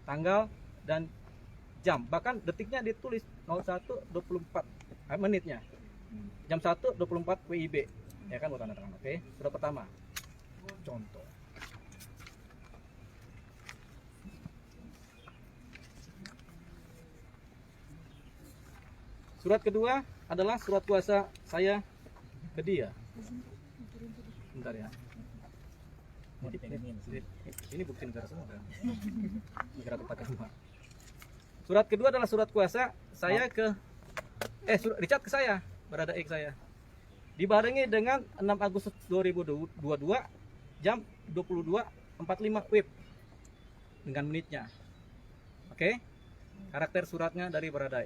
tanggal dan jam, bahkan detiknya ditulis 01.24 menitnya, jam 1.24 WIB, ya kan, buat tanda tangan. Oke, surat pertama contoh. Surat kedua adalah surat kuasa saya ke dia. Bentar ya. Ini bukti negara semua kan? Negara tempat rumah. Surat kedua adalah surat kuasa saya ke Richard ke saya, berada ke saya. Dibarengi dengan 6 Agustus 2022 jam 22.45 WIB dengan menitnya. Oke? Karakter suratnya dari berada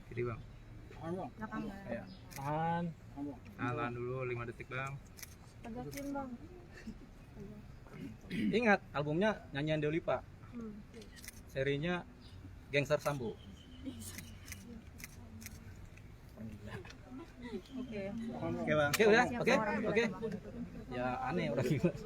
Kiri bang. Ya. Tahan dulu 5 detik bang. Tegasin bang. Ingat albumnya nyanyian Dewi Pak. Serinya Gangster Sambo. Oke. Oke bang. Oke udah. Oke. Ya aneh orang gimana.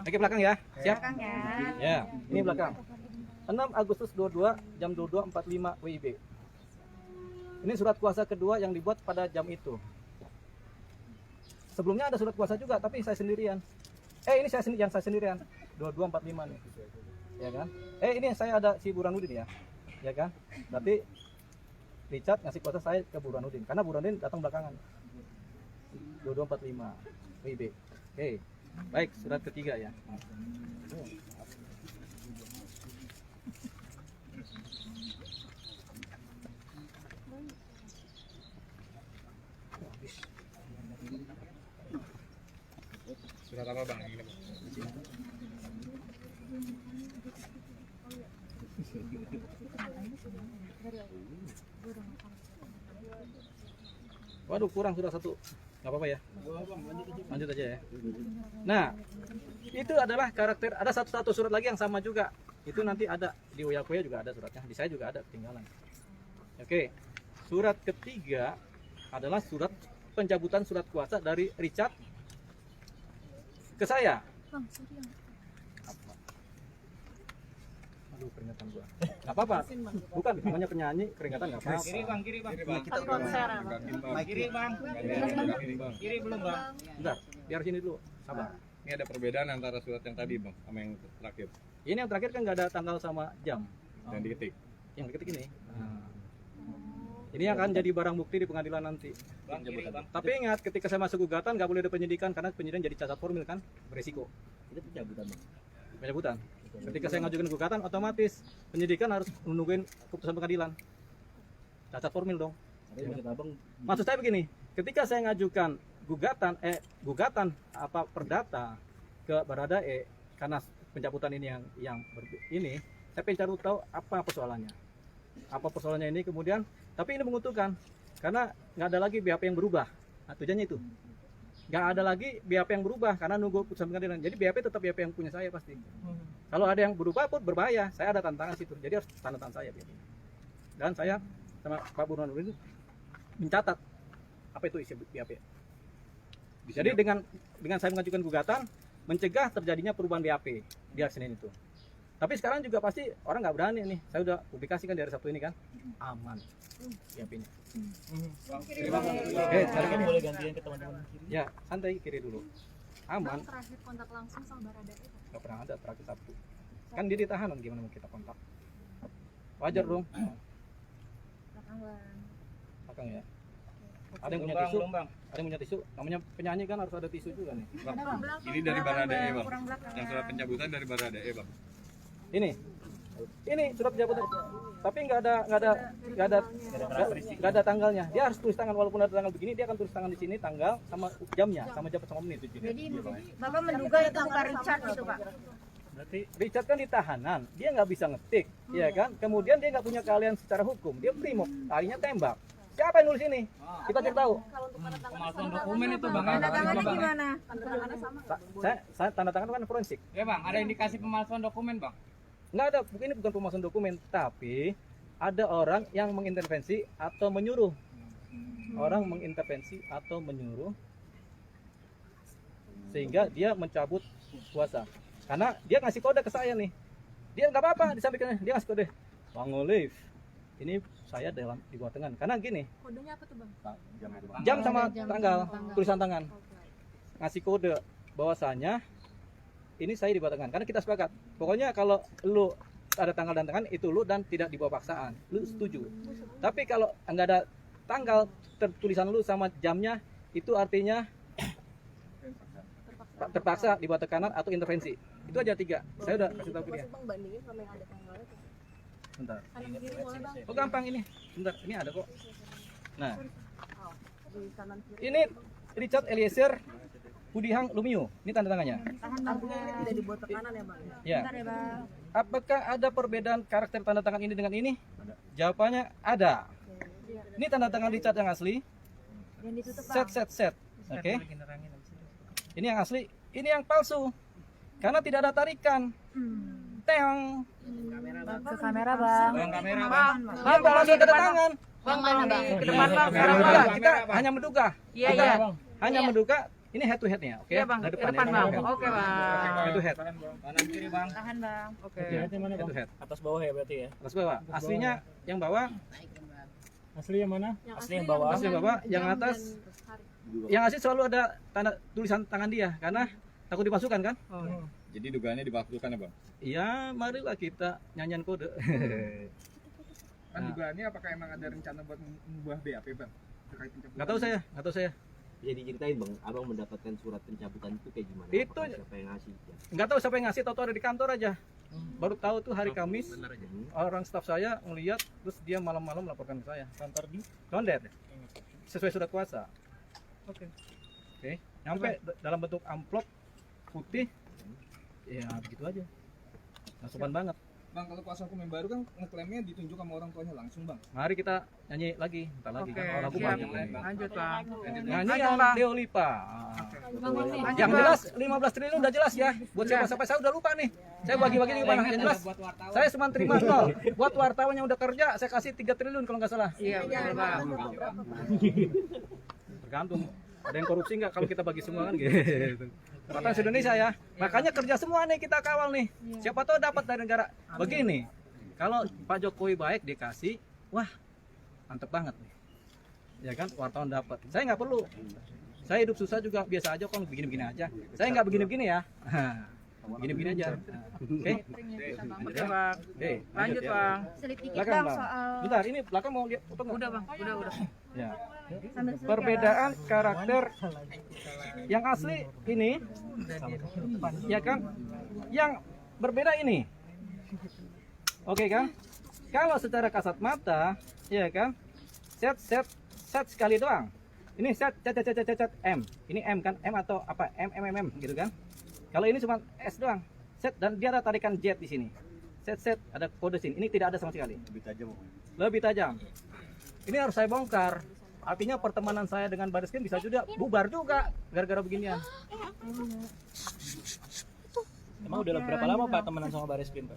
Oke belakang ya. Siap? Belakang ya. Ya, ini belakang. 6 Agustus 22 jam 22.45 WIB. Ini surat kuasa kedua yang dibuat pada jam itu. Sebelumnya ada surat kuasa juga, tapi saya sendirian. Ini yang saya sendirian. 22.45 nih. Ya kan? Ini saya ada si Burhanuddin ya. Ya kan? Berarti Richard ngasih kuasa saya ke Burhanuddin karena Burhanuddin datang belakangan. 22.45 WIB. Oke. Baik, surat ketiga ya. Surat apa bang? Ini bang. Waduh, kurang sudah satu. Nggak apa-apa ya. Lanjut aja ya. Nah, itu adalah karakter. Ada satu surat lagi yang sama juga. Itu nanti ada di Uyakuya juga ada suratnya. Di saya juga ada ketinggalan. Oke. Surat ketiga adalah surat pencabutan surat kuasa dari Richard ke saya. Aduh, keringetan gua. Nggak apa-apa. Bukan, namanya penyanyi, keringetan nggak apa-apa. Kiri bang. Kita konser. Kiri bang. Kiri belum bang. Bentar, biar sini dulu. Sabar. Ini ada perbedaan antara surat yang tadi bang sama yang terakhir. Ini yang terakhir kan nggak ada tanggal sama jam. Dan diketik. Yang diketik ini. Ini akan jadi barang bukti di pengadilan nanti. Bang, kiri bang. Tapi ingat, ketika saya masuk gugatan nggak boleh ada penyidikan karena penyidikan jadi cacat formil kan, beresiko. Itu pencabutan bang. Pencabutan. Ketika saya ngajukan gugatan, otomatis penyidikan harus menungguin keputusan pengadilan. Cacat formil dong. Maksud saya begini, ketika saya ngajukan gugatan perdata ke Baradae karena pencabutan ini ini, saya pengen cari tahu apa persoalannya. Apa persoalannya ini kemudian, tapi ini menguntungkan karena nggak ada lagi BAP yang berubah. Nah, tujuannya itu. Nggak ada lagi BAP yang berubah karena nunggu putusan pengadilan. Jadi BAP tetap BAP yang punya saya pasti. Kalau ada yang berubah pun berbahaya. Saya ada tantangan situ. Jadi harus tanda tangan saya BAP. Dan saya sama Pak Burhanuddin mencatat apa itu isi BAP. Jadi dengan saya mengajukan gugatan mencegah terjadinya perubahan BAP di hari Senin itu. Tapi sekarang juga pasti orang nggak berani nih. Saya udah publikasikan di hari Sabtu ini kan, aman BAP-nya. Oke, sekarang boleh gantian ke teman-teman kiri. ya santai kiri dulu. Aman. Bang, terakhir kontak langsung sama Baradae. Nggak pernah ada terakhir Sabtu. Kan dia ditahanan, gimana mau kita kontak? Wajar dong. Belakang bang. Belakang ya. Ada yang punya tisu? Ada yang punya tisu? Namanya penyanyi kan harus ada tisu juga nih. Bang, Ada belakang. ini dari Baradae bang. Kurang belakang. Yang surat pencabutan dari Baradae bang. Ini surat pencabutan. Tapi nggak ada tanggalnya. Dia harus tulis tangan walaupun ada tanggal begini, dia akan tulis tangan di sini tanggal sama jamnya, sama jam sama menit. Jadi Bapak menduga itu bukan Richard itu Pak? Berarti Richard kan ditahanan, dia nggak bisa ngetik, ya kan? Kemudian dia nggak punya keahlian secara hukum, dia brimob, tadinya tembak. Siapa yang nulis ini? Kita cari tahu. Kalau untuk tanda tangan Pemalsuan dokumen itu bang. tanda tangannya gimana? Tanda tangannya sama. Saya tanda tangan kan forensik. Ya bang, ada indikasi pemalsuan dokumen bang. Nggak ada, ini bukan pemalsuan dokumen, tapi ada orang yang mengintervensi atau menyuruh. Orang mengintervensi atau menyuruh sehingga dia mencabut kuasa. Karena dia ngasih kode ke saya nih. Dia nggak apa-apa disampaikan, dia ngasih kode Bang Olive, ini saya di bawah tangan. Karena gini, Kodenya apa tuh bang? jam sama tanggal, tulisan tangan, ngasih kode bahwasanya ini saya di bawah tangan. Karena kita sepakat, pokoknya kalau lu ada tanggal dan tangan itu lu dan tidak dibawa paksaan, lu setuju. Tapi kalau nggak ada tanggal tertulisan lu sama jamnya, itu artinya terpaksa di bawah tekanan atau intervensi. Itu aja 3. Saya udah kasih tahu ke dia. Bang bandingin sama yang ada tanggalnya. Bentar. Kanan kiri boleh bang. Oh gampang ini. Bentar, ini ada kok. Nah, Di kanan kiri. ini Richard Eliezer Budihang Lumiu. Ini tanda tangannya. Tahan bang. Ini tidak dibuat tekanan ya bang. Ya. Bentar ya bang. Apakah ada perbedaan karakter tanda tangan ini dengan ini? Jawabannya ada. Ini tanda tangan Richard yang asli. Yang ditutup bang. Set. Oke. Ini yang asli, ini yang palsu. Karena tidak ada tarikan. Teong. Ke kamera bang. Bang, kamera, Bang. Apa langsung tanda tangan? Bang mana bang? Ke depan, Bang. Sekarang, Enggak, Bang. kita hanya menduga. Iya Kita iya. hanya menduga ini head to headnya, oke? Iya bang. Dari Ke depan ya. bang. Oke. Oke bang. Head to head. Kanan kiri, Bang. Tahan bang. Oke. Oke, head to head. Atas bawah ya berarti ya. Atas bawah. Aslinya yang bawah, Asli yang mana? Asli yang bawah. asli yang bawah, yang atas, yang asli selalu ada tanda tulisan tangan dia karena takut dimasukkan kan? Jadi dugaannya dipaksakan ya, Bang? Iya, marilah kita nyanyian kode. Kan dugaannya apakah emang ada rencana buat mengubah BAP bang? Terkait pencabutan? Nggak tahu saya. Jadi ceritain bang, abang mendapatkan surat pencabutan itu kayak gimana? Itu- Apakah siapa yang ngasih? Ya. Nggak tahu siapa yang ngasih, tahu ada di kantor aja. Baru tahu tuh hari Kamis, orang staf saya ngeliat, terus dia malam-malam melaporkan ke saya. Kantor di Condet, sesuai surat kuasa. Oke. Nyampe dalam bentuk amplop putih. Ya begitu aja. Nah, sopan banget. Bang, kalau kuasa hukum yang baru kan ngeklaimnya ditunjuk sama orang tuanya langsung bang. Mari kita nyanyi lagi, bentar lagi. Oke, Kan lagu siap. banyak. Lanjut bang. Nyanyi Lanjut, yang Bang. Deo Lipa. Lanjut, Yang Bang. jelas 15 triliun udah jelas ya. Buat siapa sampai saya udah lupa nih. Saya bagi-bagi nih Bang. Yang jelas saya cuma terima nol. Buat wartawan yang udah kerja saya kasih 3 triliun kalau nggak salah. Iya betul bang. Tergantung. Ada yang korupsi nggak kalau kita bagi semua kan gitu. Kekuatan Indonesia ya. Makanya kerja semua nih kita kawal nih. Siapa tahu dapat dari negara. Begini. Kalau Pak Jokowi baik dikasih, wah mantep banget nih. Ya kan wartawan dapat. Saya nggak perlu. Saya hidup susah juga biasa aja kok begini-begini aja. Saya nggak begini-begini ya. Begini-begini aja. Oke. Oke bang. Oke. Lanjut ya. bang. Selip dikit Belakang, bang Bang. soal Bentar, ini belakang mau lihat foto nggak? Udah bang. Udah. Ya. sambil selip Perbedaan karakter yang asli ini, ya kan? Yang berbeda ini. Oke kan? Kalau secara kasat mata, ya kan? Set sekali doang. Ini set M. Ini M kan? M atau apa? M gitu kan? Kalau ini cuma S doang. Set dan dia ada tarikan jet di sini. Set ada kode sini. Ini tidak ada sama sekali. Lebih tajam. Ini harus saya bongkar. Artinya pertemanan saya dengan Baris Krim bisa juga bubar juga gara-gara beginian. Emang udah berapa lama Pak temenan sama Baris Krim Pak?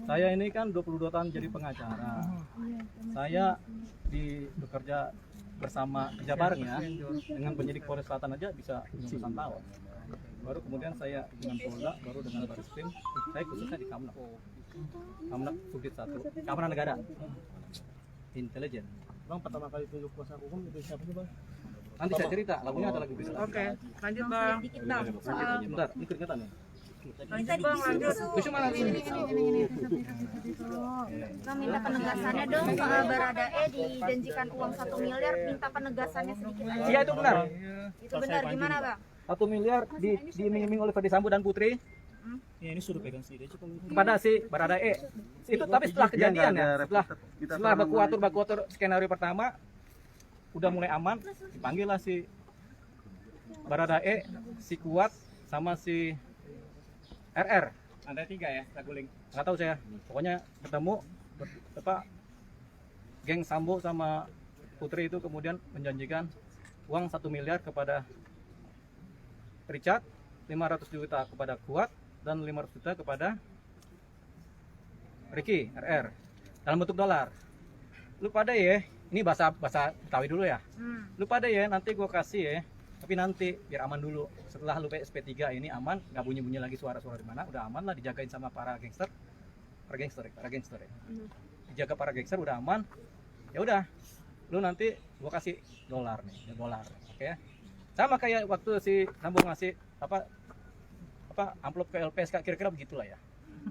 Saya ini kan 22 tahun jadi pengacara. Saya bekerja bersama kerja bareng ya dengan penyidik Polres Selatan aja bisa 15 tahun. Baru kemudian saya dengan Polda, baru dengan Baris Krim. Saya khususnya di Kamnak. Kamnak Subdit 1, Keamanan Negara. Intelijen. Bang pertama kali tunjuk kuasa hukum itu siapa sih bang? Nanti saya cerita, lagunya ada lagu bisa. Oke. Lanjut bang. dikit bang soal Bentar, ini keringetan nih. Lanjut bang. Lanjut. Tisu mana sih? bang minta penegasannya dong soal Baradae dijanjikan uang 1 miliar, minta penegasannya sedikit aja. Iya itu benar. Itu benar gimana bang? 1 miliar diiming-iming oleh Ferdi Sambo dan Putri Ya ini suruh pegang sendiri aja kalau gitu. kepada si Baradae. Itu tapi setelah kejadian ya, setelah baku-atur skenario pertama udah mulai aman, dipanggil lah si Baradae, si Kuat sama si RR. Ada 3 ya, saguling. Nggak tahu saya. Pokoknya ketemu geng Sambo sama Putri itu kemudian menjanjikan uang 1 miliar kepada Richard, 500 juta kepada Kuat, dan 500 juta kepada Ricky, RR, dalam bentuk dolar. Lu pada ya, ini bahasa Betawi dulu ya. Lu pada ya, nanti gua kasih ya, tapi nanti biar aman dulu. Setelah lu SP3 ini aman, nggak bunyi-bunyi lagi suara-suara di mana, udah aman lah, dijagain sama para gangster. para gangster ya. Dijaga para gangster udah aman. Ya udah, lu nanti gua kasih dolar nih, dolar. Oke ya. Sama kayak waktu si Sambo ngasih apa amplop ke LPSK, kira-kira begitulah ya.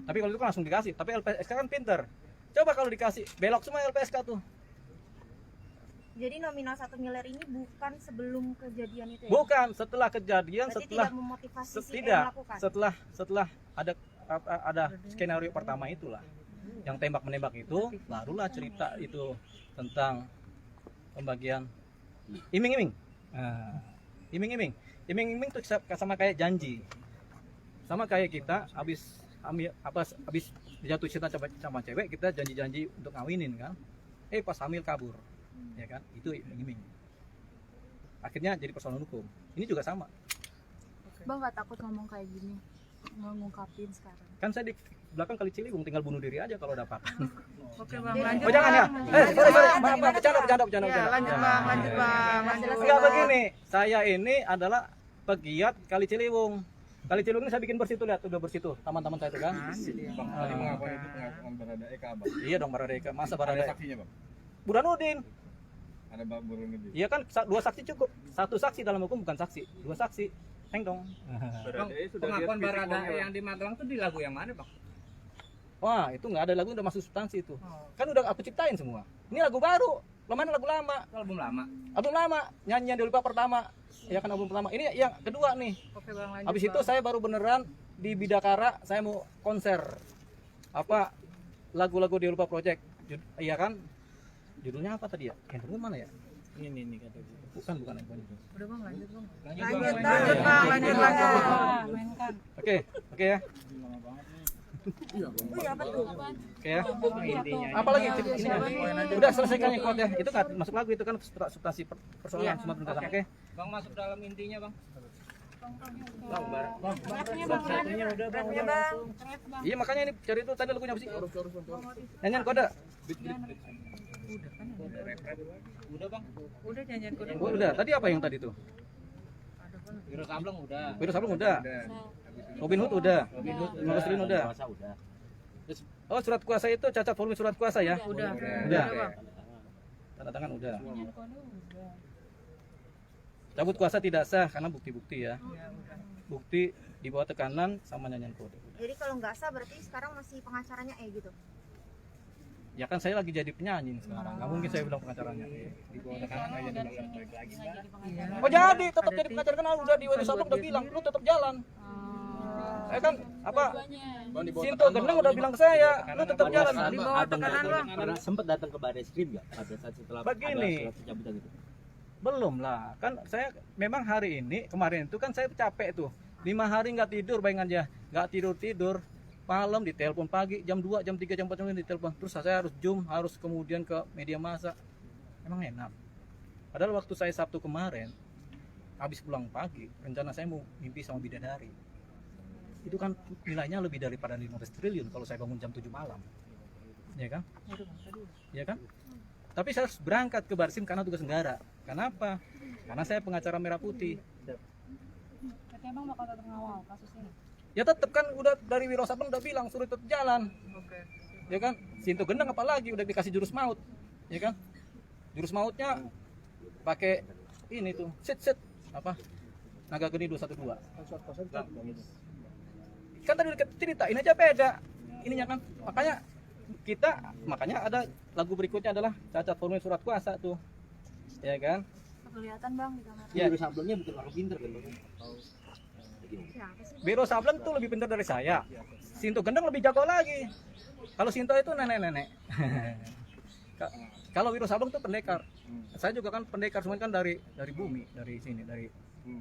Tapi kalau itu kan langsung dikasih, tapi LPSK kan pinter. Coba kalau dikasih belok semua LPSK tuh. Jadi nominal 1 miliar ini bukan sebelum kejadian itu ya? Bukan, setelah kejadian, Berarti setelah tidak memotivasi si E tidak, melakukan? setelah ada skenario pertama itulah. Yang tembak-menembak itu, barulah cerita itu tentang pembagian iming-iming. Nah, iming-iming itu sama kayak janji. Sama kayak kita habis dijatuh cinta sama cewek, kita janji-janji untuk ngawinin kan. Pas hamil kabur. Ya kan? Itu iming-iming. Akhirnya jadi persoalan hukum. Ini juga sama. Bang nggak takut ngomong kayak gini, ngungkapin sekarang? Kan saya di belakang Kali Ciliwung, tinggal bunuh diri aja kalau dapat. Oke bang, lanjut. Oh jangan ya? Sorry, maaf, bercanda. Ya, lanjut bang, lanjut bang, lanjut. Enggak begini, saya ini adalah pegiat Kali Ciliwung. Kali Ciliwung ini saya bikin bersih tuh, lihat udah bersih tuh, taman-taman saya itu kan. Bang, tadi mengakuan itu pengakuan Baradae ke abang. Iya dong, Baradae. Masa Ada Baradae? saksinya bang? Burhanuddin. Ada bang Burhanuddin. Iya kan, 2 saksi cukup. 1 saksi dalam hukum bukan saksi, 2 saksi. Heng dong. Pengakuan Baradae yang di Magelang tuh di lagu yang mana bang? Wah, itu nggak ada lagu, udah masuk substansi itu. Kan udah aku ciptain semua. Ini lagu baru, mana lagu lama. Album lama. Album lama, nyanyian di lupa pertama. Ya kan album pertama. Ini yang kedua nih. Oke bang, lanjut. Habis itu saya baru beneran di Bidakara, saya mau konser lagu-lagu di lupa project. Iya kan? Judulnya apa tadi ya? Handphone mana ya? Ini kata gitu. Bukan handphone itu. Udah bang, lanjut bang. Lanjut bang, lanjut. Oke ya. Iya, apa tuh? Oke ya. Intinya. Apalagi ini udah selesaikan yang kuat ya. Itu kan masuk lagu itu kan substansi persoalan semua tuntutan. Oke. Bang masuk dalam intinya bang. Satunya udah bang, udah langsung. Iya makanya ini cari itu tadi lagunya apa sih? Nyanyian kode. Udah bang. Udah nyanyian kode. Oh, udah. Tadi apa yang tadi tuh? Wiro Sableng udah. Wiro Sableng udah. Robin Hood udah. 15 triliun udah. Kuasa udah. Oh, surat kuasa itu cacat formulir surat kuasa ya? Udah. Udah. bang. Tanda tangan udah. Cabut kuasa tidak sah karena bukti-bukti ya. Bukti di bawah tekanan sama nyanyian kode. Jadi kalau nggak sah berarti sekarang masih pengacaranya gitu? Ya kan saya lagi jadi penyanyi nih sekarang. Nggak mungkin saya bilang pengacaranya. Di bawah tekanan aja dibilang balik lagi. Oh jadi tetap jadi pengacara kan udah di Wiro Sableng udah bilang lu tetap jalan. Saya kan Bang, di bawah Sinto Gendeng udah bilang ke saya, lu tetap jalan. Di bawah tekanan bang. Karena sempat datang ke Baris Krim nggak pada saat setelah Begini. ada surat pencabutan itu? Belum lah, kan saya memang hari ini kemarin itu kan saya capek tuh 5 hari nggak tidur, bayangin aja nggak tidur malam ditelepon pagi jam 2 jam 3 jam 4 jam ditelepon terus saya harus zoom harus kemudian ke media massa. Emang enak. Padahal waktu saya Sabtu kemarin habis pulang pagi rencana saya mau mimpi sama bidadari. Itu kan nilainya lebih daripada 15 triliun kalau saya bangun jam 7 malam. Ya kan? Ya kan? Tapi saya harus berangkat ke Barsim karena tugas negara. Kenapa? Karena saya pengacara merah putih. Berarti Abang bakal tetap ngawal kasus ini? Ya tetap kan udah dari Wiro Sableng udah bilang suruh tetap jalan. Oke. Ya kan? Sinto Gendeng apalagi udah dikasih jurus maut. Ya kan? Jurus mautnya pakai ini tuh. Sit apa? Naga Geni 212. Kan tadi udah cerita, ini aja beda. Ininya kan. Makanya ada lagu berikutnya adalah cacat formulir surat kuasa tuh. Ya kan? Kelihatan Bang di kamar. Ya, Wiro Sablengnya betul orang pinter kan bang? Wiro Sableng tuh lebih pintar dari saya. Sinto Gendeng lebih jago lagi. Kalau Sinto itu nenek-nenek. Kalau Wiro Sableng tuh pendekar. Saya juga kan pendekar, semua kan dari bumi, dari sini, dari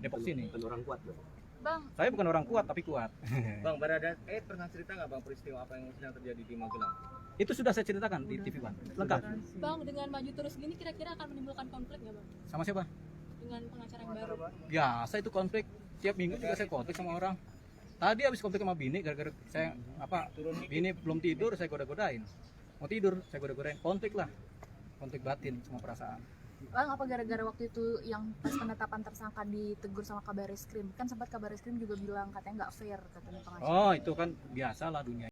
Depok sini. Bukan orang kuat bang. Bang, Saya bukan orang kuat tapi kuat. Bang Baradae pernah cerita nggak bang peristiwa apa yang sedang terjadi di Magelang? Itu sudah saya ceritakan di TV One. Lengkap. Bang dengan maju terus gini kira-kira akan menimbulkan konflik nggak Bang? Sama siapa? Dengan pengacara yang baru? Biasa itu konflik. Tiap minggu juga saya konflik sama orang. Tadi habis konflik sama bini gara-gara saya bini belum tidur saya goda-godain. Mau tidur saya goda-godain. Konflik lah. Konflik batin sama perasaan. Bang, apa gara-gara waktu itu yang pas penetapan tersangka ditegur sama Kabar Reskrim? Kan sempat Kabar Reskrim juga bilang katanya nggak fair katanya pengacara. Oh, itu kan biasa lah dunia.